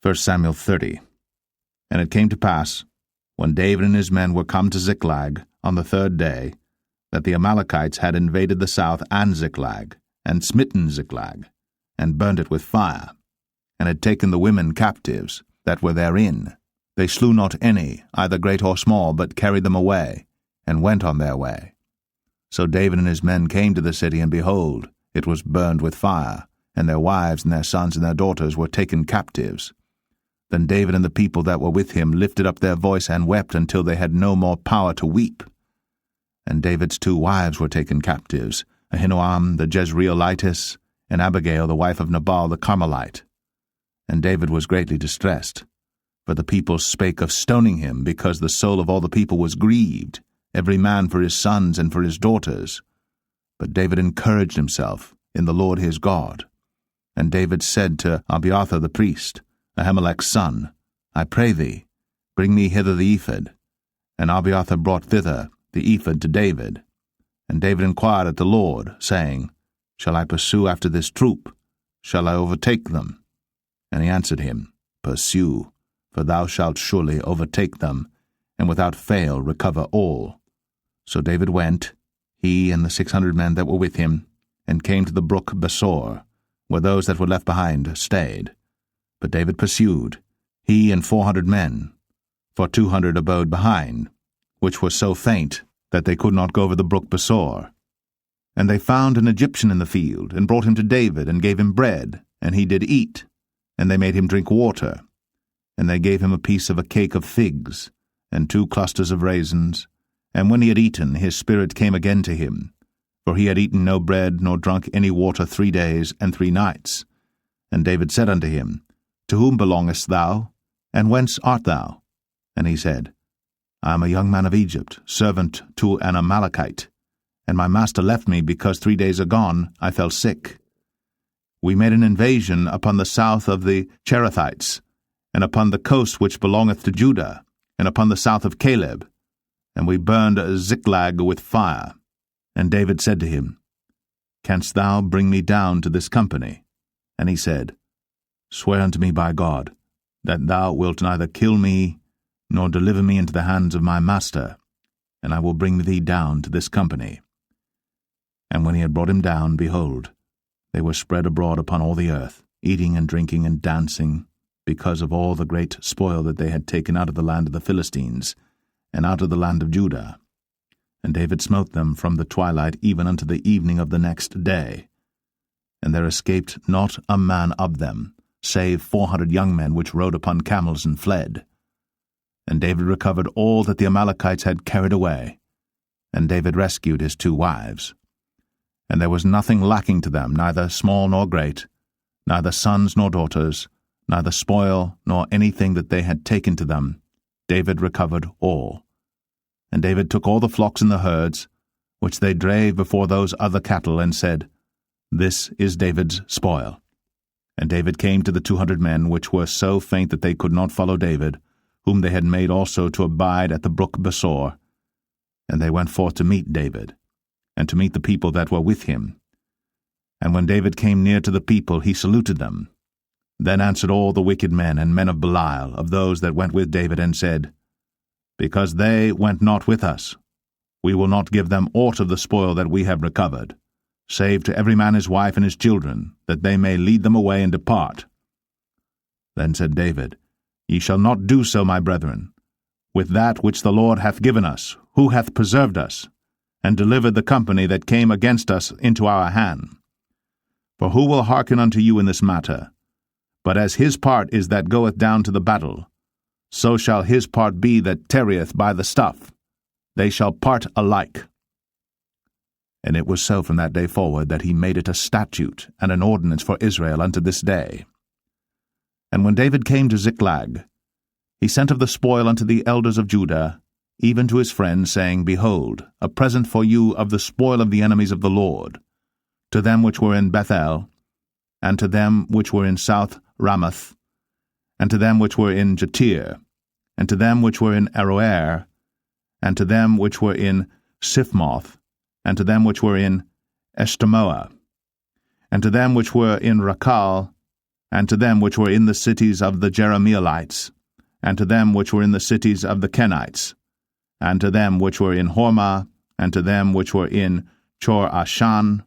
1 Samuel 30. And it came to pass, when David and his men were come to Ziklag on the 3rd day, that the Amalekites had invaded the south and Ziklag, and smitten Ziklag, and burnt it with fire, and had taken the women captives that were therein. They slew not any, either great or small, but carried them away, and went on their way. So David and his men came to the city, and behold, it was burned with fire, and their wives and their sons and their daughters were taken captives. Then David and the people that were with him lifted up their voice and wept until they had no more power to weep. And David's 2 wives were taken captives, Ahinoam the Jezreelitess, and Abigail the wife of Nabal the Carmelite. And David was greatly distressed, for the people spake of stoning him, because the soul of all the people was grieved, every man for his sons and for his daughters. But David encouraged himself in the Lord his God. And David said to Abiathar the priest, Ahimelech's son, I pray thee, bring me hither the ephod. And Abiathar brought thither the ephod to David. And David inquired at the Lord, saying, Shall I pursue after this troop? Shall I overtake them? And he answered him, Pursue, for thou shalt surely overtake them, and without fail recover all. So David went, he and the 600 men that were with him, and came to the brook Besor, where those that were left behind stayed. But David pursued, he and 400 men, for 200 abode behind, which were so faint that they could not go over the brook Besor. And they found an Egyptian in the field, and brought him to David, and gave him bread, and he did eat, and they made him drink water. And they gave him a piece of a cake of figs, and 2 clusters of raisins. And when he had eaten, his spirit came again to him, for he had eaten no bread, nor drunk any water 3 days and 3 nights. And David said unto him, To whom belongest thou, and whence art thou? And he said, I am a young man of Egypt, servant to an Amalekite, and my master left me, because 3 days agone I fell sick. We made an invasion upon the south of the Cherethites, and upon the coast which belongeth to Judah, and upon the south of Caleb, and we burned Ziklag with fire. And David said to him, Canst thou bring me down to this company? And he said, Swear unto me by God, that thou wilt neither kill me, nor deliver me into the hands of my master, and I will bring thee down to this company. And when he had brought him down, behold, they were spread abroad upon all the earth, eating and drinking and dancing, because of all the great spoil that they had taken out of the land of the Philistines, and out of the land of Judah. And David smote them from the twilight even unto the evening of the next day. And there escaped not a man of them, save 400 young men which rode upon camels and fled. And David recovered all that the Amalekites had carried away. And David rescued his 2 wives. And there was nothing lacking to them, neither small nor great, neither sons nor daughters, neither spoil nor anything that they had taken to them. David recovered all. And David took all the flocks and the herds, which they drave before those other cattle, and said, This is David's spoil. And David came to the 200 men, which were so faint that they could not follow David, whom they had made also to abide at the brook Besor. And they went forth to meet David, and to meet the people that were with him. And when David came near to the people, he saluted them. Then answered all the wicked men and men of Belial, of those that went with David, and said, Because they went not with us, we will not give them aught of the spoil that we have recovered, save to every man his wife and his children, that they may lead them away and depart. Then said David, Ye shall not do so, my brethren, with that which the Lord hath given us, who hath preserved us, and delivered the company that came against us into our hand. For who will hearken unto you in this matter? But as his part is that goeth down to the battle, so shall his part be that tarrieth by the stuff. They shall part alike. And it was so from that day forward that he made it a statute and an ordinance for Israel unto this day. And when David came to Ziklag, he sent of the spoil unto the elders of Judah, even to his friends, saying, Behold, a present for you of the spoil of the enemies of the Lord, to them which were in Bethel, and to them which were in South Ramoth, and to them which were in Jatir, and to them which were in Aroer, and to them which were in Siphmoth, and to them which were in Eshtemoa, and to them which were in Rakal, and to them which were in the cities of the Jerahmeelites, and to them which were in the cities of the Kenites, and to them which were in Hormah, and to them which were in Chor-Ashan,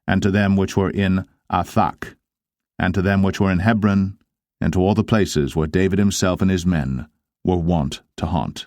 and to them which were in Athak, and to them which were in Hebron, and to all the places where David himself and his men were wont to haunt.